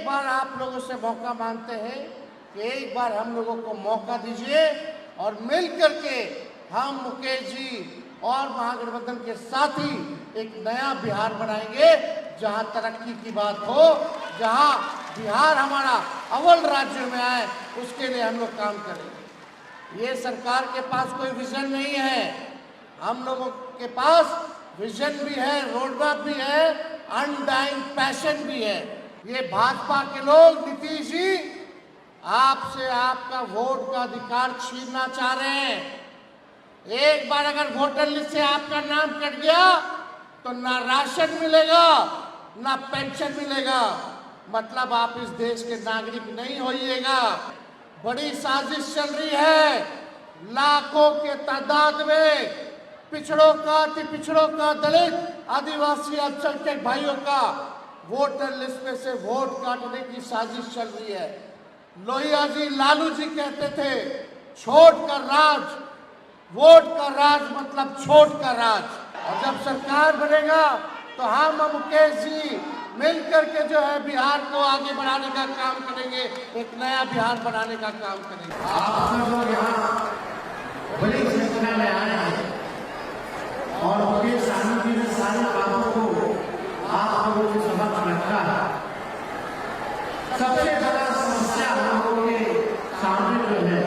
एक बार आप लोगों से मौका मांगते हैं कि एक बार हम लोगों को मौका दीजिए और मिल करके हम मुकेश जी और महागठबंधन के साथ ही एक नया बिहार बनाएंगे, जहां तरक्की की बात हो, जहां बिहार हमारा अव्वल राज्य में आए, उसके लिए हम लोग काम करेंगे। ये सरकार के पास कोई विजन नहीं है, हम लोगों के पास विजन भी है, रोडमैप भी है, अनडाइंग पैशन भी है। ये भाजपा के लोग नीतीश जी आपसे आपका वोट का अधिकार छीनना चाह रहे हैं। एक बार अगर वोटर लिस्ट से आपका नाम कट गया तो ना राशन मिलेगा ना पेंशन मिलेगा, मतलब आप इस देश के नागरिक नहीं होइएगा। बड़ी साजिश चल रही है, लाखों के तादाद में पिछड़ों का, अति पिछड़ों का, दलित, आदिवासी, अल्पसंख्यक भाइयों का वोटर लिस्ट में से वोट काटने की साजिश चल रही है। लोहिया जी, लालू जी कहते थे छोट का राज, वोट का राज मतलब छोट का राज। और जब सरकार बनेगा तो हम मुकेश जी मिलकर के जो है बिहार को आगे बढ़ाने का काम करेंगे, एक नया बिहार बनाने का काम करेंगे। आप सब लोग यहाँ बड़ी संख्या में आए हैं और मुकेश साहब जी ने सारे बातों को आप लोगों के समक्ष रखा है। सबसे बड़ा समस्या हम लोगों के सामने जो है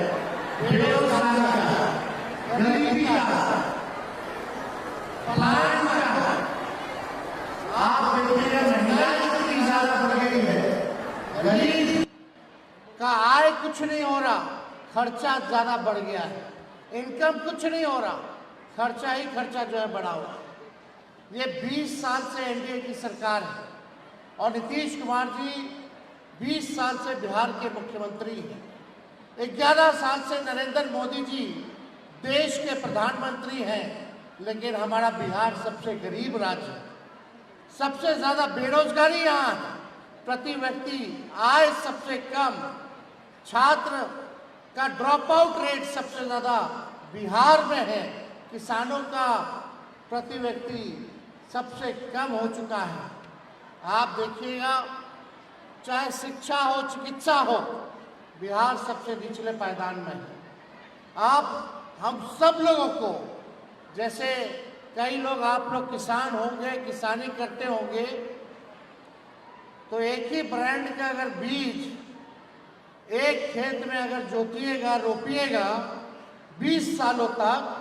बेरोजगारी का, गरीबी का, पलायन का। आप देखिए महंगाई कितनी ज्यादा बढ़ गई है, गरीब का आय कुछ नहीं हो रहा, खर्चा ज्यादा बढ़ गया है। इनकम कुछ नहीं हो रहा, खर्चा ही खर्चा जो है बढ़ा हुआ। ये 20 साल से एनडीए की सरकार है और नीतीश कुमार जी 20 साल से बिहार के मुख्यमंत्री हैं। 11 साल से नरेंद्र मोदी जी देश के प्रधानमंत्री हैं, लेकिन हमारा बिहार सबसे गरीब राज्य है। सबसे ज्यादा बेरोजगारी यहाँ है, प्रति व्यक्ति आय सबसे कम, छात्र का ड्रॉप आउट रेट सबसे ज्यादा बिहार में है, किसानों का प्रति व्यक्ति सबसे कम हो चुका है। आप देखिएगा, चाहे शिक्षा हो, चिकित्सा हो, बिहार सबसे निचले पायदान में है। आप हम सब लोगों को, जैसे कई लोग, आप लोग किसान होंगे, किसानी करते होंगे, तो एक ही ब्रांड का अगर बीज एक खेत में अगर जोतिएगा, रोपिएगा 20 सालों तक,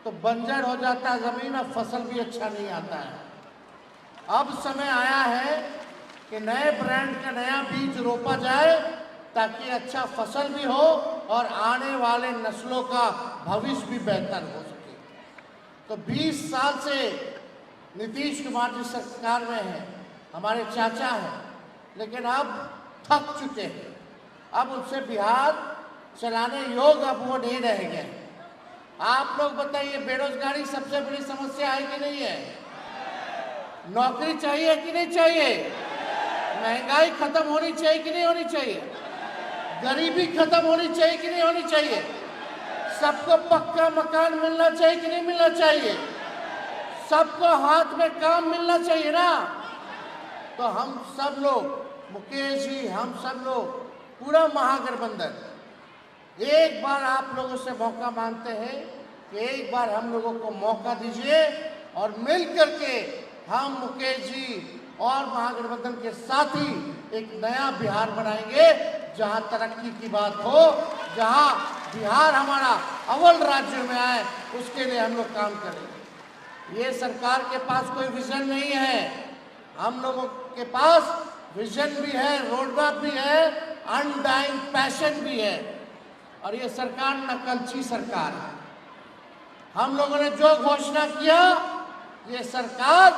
तो बंजर हो जाता है जमीन और फसल भी अच्छा नहीं आता है। अब समय आया है कि नए ब्रांड का नया बीज रोपा जाए, ताकि अच्छा फसल भी हो और आने वाले नस्लों का भविष्य भी बेहतर हो सके। तो 20 साल से नीतीश कुमार जी सरकार में हैं, हमारे चाचा हैं, लेकिन अब थक चुके हैं। अब उनसे बिहार चलाने योग्य अब वो नहीं रह गए। आप लोग बताइए, बेरोजगारी सबसे बड़ी समस्या है कि नहीं है? नौकरी चाहिए कि नहीं चाहिए? महंगाई खत्म होनी चाहिए कि नहीं होनी चाहिए? गरीबी खत्म होनी चाहिए कि नहीं होनी चाहिए? सबको पक्का मकान मिलना चाहिए कि नहीं मिलना चाहिए? सबको हाथ में काम मिलना चाहिए ना? तो हम सब लोग, मुकेश जी, हम सब लोग, पूरा महागठबंधन एक बार आप लोगों से मौका मांगते हैं कि एक बार हम लोगों को मौका दीजिए और मिल करके हम मुकेश जी और महागठबंधन के साथ ही एक नया बिहार बनाएंगे, जहां तरक्की की बात हो, जहां बिहार हमारा अव्वल राज्य में आए, उसके लिए हम लोग काम करेंगे। ये सरकार के पास कोई विजन नहीं है, हम लोगों के पास विजन भी है, रोडमैप भी है, अनडाइंग पैशन भी है। और ये सरकार नकलची सरकार है। हम लोगों ने जो घोषणा किया, ये सरकार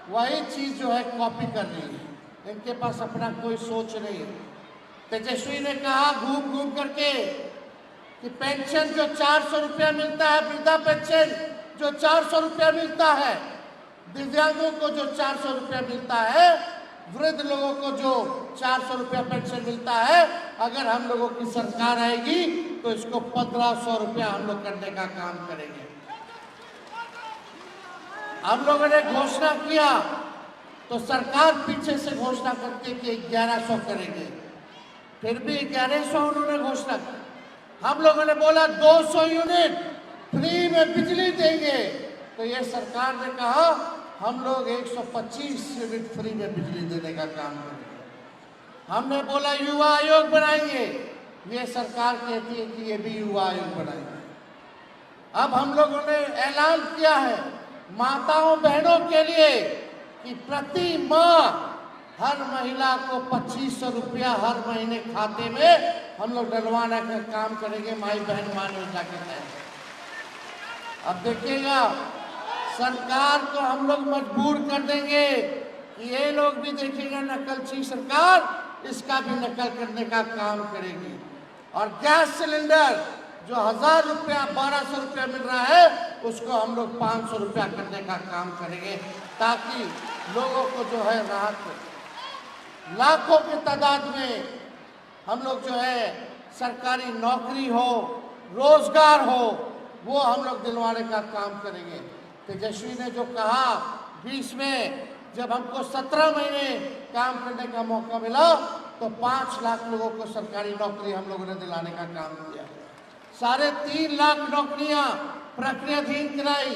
वही चीज जो है कॉपी कर रही है। इनके पास अपना कोई सोच नहीं है। तेजस्वी ने कहा घूम घूम करके कि पेंशन जो 400 रुपया मिलता है, वृद्धा पेंशन जो 400 रुपया मिलता है, दिव्यांगों को जो 400 रुपया मिलता है, वृद्ध लोगों को जो 400 रुपया पेंशन मिलता है, अगर हम लोगों की सरकार आएगी तो इसको 1500 रुपया हम लोग करने का काम करेंगे। हम लोगों ने घोषणा किया तो सरकार पीछे से घोषणा करती कि 1100 करेंगे, फिर भी 1100 उन्होंने घोषणा की। हम लोगों ने बोला 200 यूनिट फ्री में बिजली देंगे, तो ये सरकार ने कहा हम लोग 125 यूनिट फ्री में बिजली देने का काम करेंगे। हमने बोला युवा आयोग बनाएंगे, ये सरकार कहती है कि ये भी युवा आयोग बनाएंगे। अब हम लोगों ने ऐलान किया है माताओं बहनों के लिए कि प्रति माह हर महिला को 2500 रुपया हर महीने खाते में हम लोग डलवाने का काम करेंगे माई बहन मान योजना के तहत। अब देखिएगा सरकार को हम लोग मजबूर कर देंगे कि ये लोग भी देखिएगा नकलची सरकार इसका भी नकल करने का काम करेगी। और गैस सिलेंडर जो 1000 रुपया 1200 रुपया मिल रहा है उसको हम लोग 500 रुपया करने का काम करेंगे, ताकि लोगों को जो है राहत हो। लाखों की तादाद में हम लोग जो है सरकारी नौकरी हो, रोजगार हो, वो हम लोग दिलवाने का काम करेंगे। तेजस्वी ने जो कहा 20 में जब हमको 17 महीने काम करने का मौका मिला तो 5 लाख लोगों को सरकारी नौकरी हम लोगों ने दिलाने का काम किया। 3.5 लाख नौकरियां प्रक्रियाधीन कराई,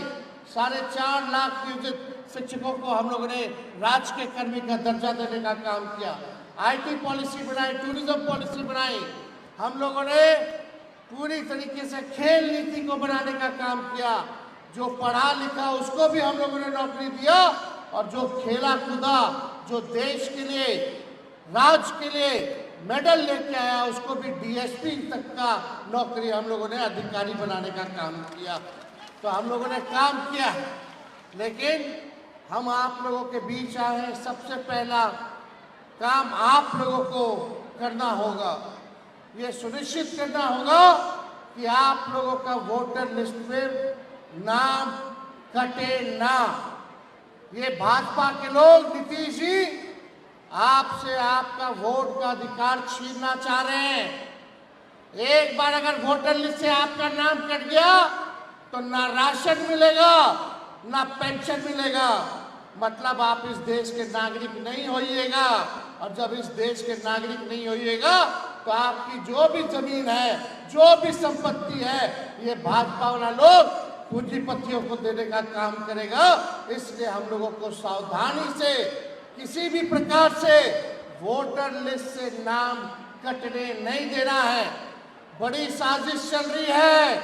4.5 लाख नियोजित शिक्षकों को हम लोगों ने राजकीय कर्मी का दर्जा देने का काम किया। IT पॉलिसी बनाई, टूरिज्म पॉलिसी बनाई, हम लोगों ने पूरी तरीके से खेल नीति को बनाने का काम किया। जो पढ़ा लिखा उसको भी हम लोगों ने नौकरी दिया, और जो खेला कूदा, जो देश के लिए राज्य के लिए मेडल लेके आया उसको भी DSP तक का नौकरी हम लोगों ने अधिकारी बनाने का काम किया। तो हम लोगों ने काम किया, लेकिन हम आप लोगों के बीच आए हैं। सबसे पहला काम आप लोगों को करना होगा, ये सुनिश्चित करना होगा कि आप लोगों का वोटर लिस्ट में नाम कटे ना। ये भाजपा के लोग नीतीश जी आपसे आपका वोट का अधिकार छीनना चाह रहे हैं। एक बार अगर वोटर लिस्ट से आपका नाम कट गया तो ना राशन मिलेगा ना पेंशन मिलेगा, मतलब आप इस देश के नागरिक नहीं होइएगा। और जब इस देश के नागरिक नहीं होइएगा तो आपकी जो भी जमीन है, जो भी संपत्ति है, ये भाजपा वाला लोग पूंजीपतियों को देने का काम करेगा। इसलिए हम लोगों को सावधानी से किसी भी प्रकार से वोटर लिस्ट से नाम कटने नहीं देना है। बड़ी साजिश चल रही है,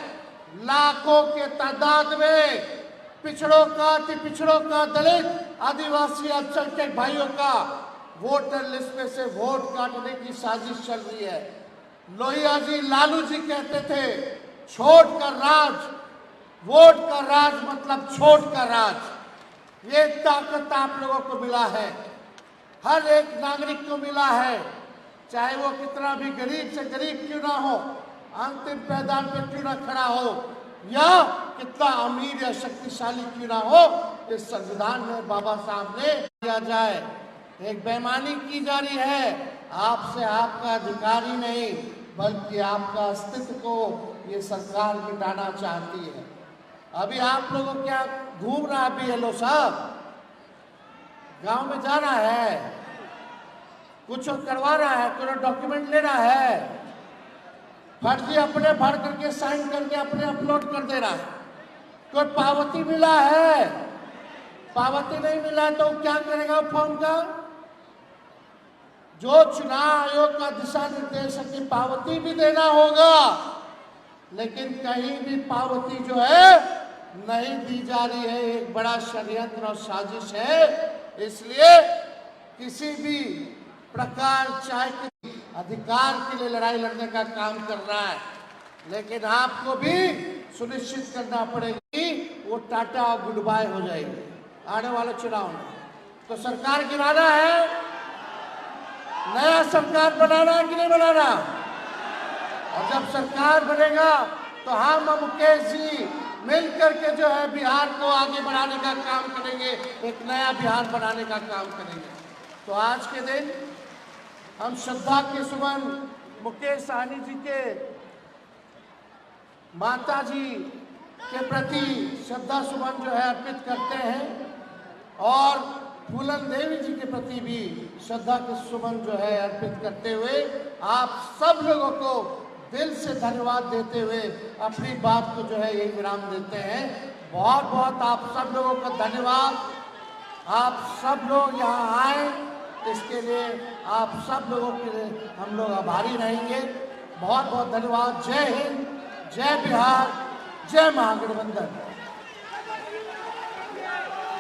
लाखों के तादाद में पिछड़ों का, अति पिछड़ों का, दलित, आदिवासी, अल्पसंख्यक भाइयों का वोटर लिस्ट में से वोट काटने की साजिश चल रही है। लोहिया जी, लालू जी कहते थे छोट का राज, वोट का राज मतलब छोट का राज। ये ताकत आप लोगों को मिला है, हर एक नागरिक को मिला है, चाहे वो कितना भी गरीब से गरीब क्यों ना हो, अंतिम पायदान पे क्यों ना खड़ा हो, या कितना अमीर या शक्तिशाली क्यों ना हो, इस संविधान में बाबा साहब ने दिया जाए। एक बेईमानी की जा रही है, आपसे आपका अधिकार ही नहीं बल्कि आपका अस्तित्व को ये सरकार मिटाना चाहती है। अभी आप लोगों क्या घूम रहा है BLO साहब, गांव में जा रहा है, कुछ करवा रहा है, कोई डॉक्यूमेंट ले रहा है, फर्जी अपने भर करके साइन करके अपने अपलोड कर दे रहा है। कोई पावती मिला है, पावती नहीं मिला है तो क्या करेगा फॉर्म का? जो चुनाव आयोग का दिशा निर्देश है कि पावती भी देना होगा, लेकिन कहीं भी पावती जो है नहीं दी जा रही है। एक बड़ा षड्यंत्र और साजिश है। इसलिए किसी भी प्रकार चाहे कि अधिकार के लिए लड़ाई लड़ने का काम कर रहा है, लेकिन आपको भी सुनिश्चित करना पड़ेगा कि वो टाटा और गुड बाय हो जाएगी आने वाले चुनाव में। तो सरकार गिराना है, नया सरकार बनाना है कि नहीं बनाना? और जब सरकार बनेगा तो हम मुकेश जी मिल करके जो है बिहार को आगे बढ़ाने का काम करेंगे, एक नया बिहार बनाने का काम करेंगे। तो आज के दिन हम श्रद्धा के सुमन मुकेश सहनी जी के माता जी के प्रति श्रद्धा सुमन जो है अर्पित करते हैं। और फूलन देवी जी के प्रति भी श्रद्धा के सुमन जो है अर्पित करते हुए आप सब लोगों को दिल से धन्यवाद देते हुए अपनी बात को जो है यही विराम देते हैं। बहुत बहुत आप सब लोगों का धन्यवाद। आप सब लोग यहाँ आए, इसके लिए आप सब लोगों के लिए हम लोग आभारी रहेंगे। बहुत बहुत धन्यवाद। जय हिंद, जय बिहार, जय महागठबंधन।